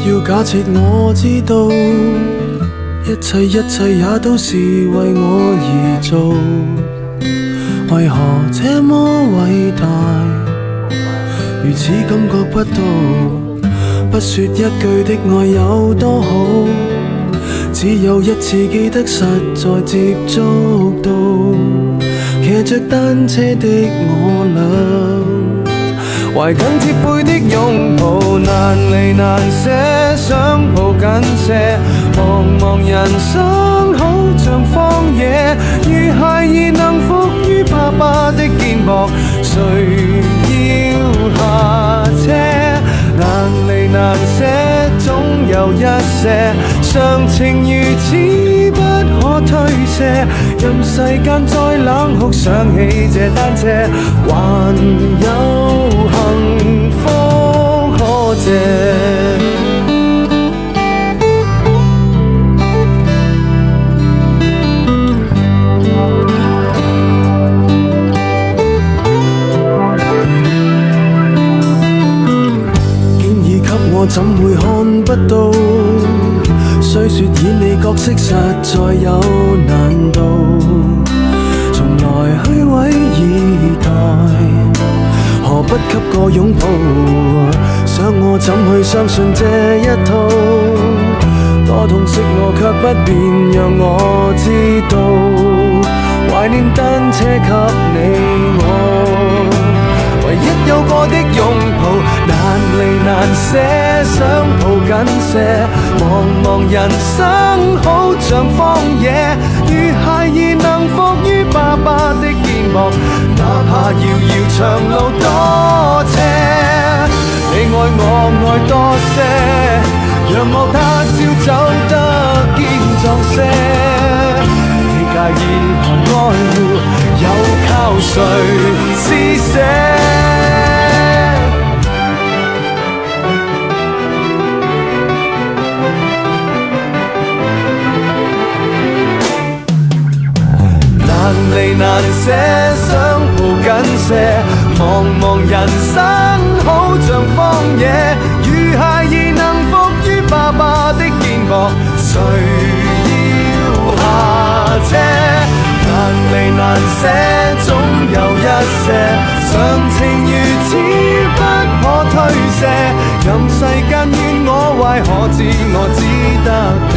要假設我知道，一切也都是為我而做，為何這麼偉大，如此感覺不到，不說一句的愛有多好，只有一次記得實在接觸到，騎着單車的我倆，懷緊貼背的擁抱，難離難捨，想抱緊些，茫茫人生好像荒野，如孩兒能伏於爸爸的肩膊，誰要下車？難離難捨，總有一些常情如此不可推卸，任世間再冷酷，想起這單車，還有幸福可借。我怎會看不到？雖說演你角色實在有難度，從來虛偽以待，何不給個擁抱？想我怎去相信這一套？多痛惜我卻不便讓我知道，懷念單車給你我。唯一有過的擁抱，難離難捨，想抱緊些，茫茫人生好像荒野，如孩兒能伏於爸爸的肩膊，哪怕遙遙長路多斜，你愛我愛多些，讓我他朝走得堅壯些，你介意和愛護，又靠誰施捨？難離難捨，想抱緊些，茫茫人生好像荒野，如孩兒能伏於爸爸的肩膊，誰要下車？難離難捨，總有一些常情如此不可推卸，任世間怨我壞，可知我只得你。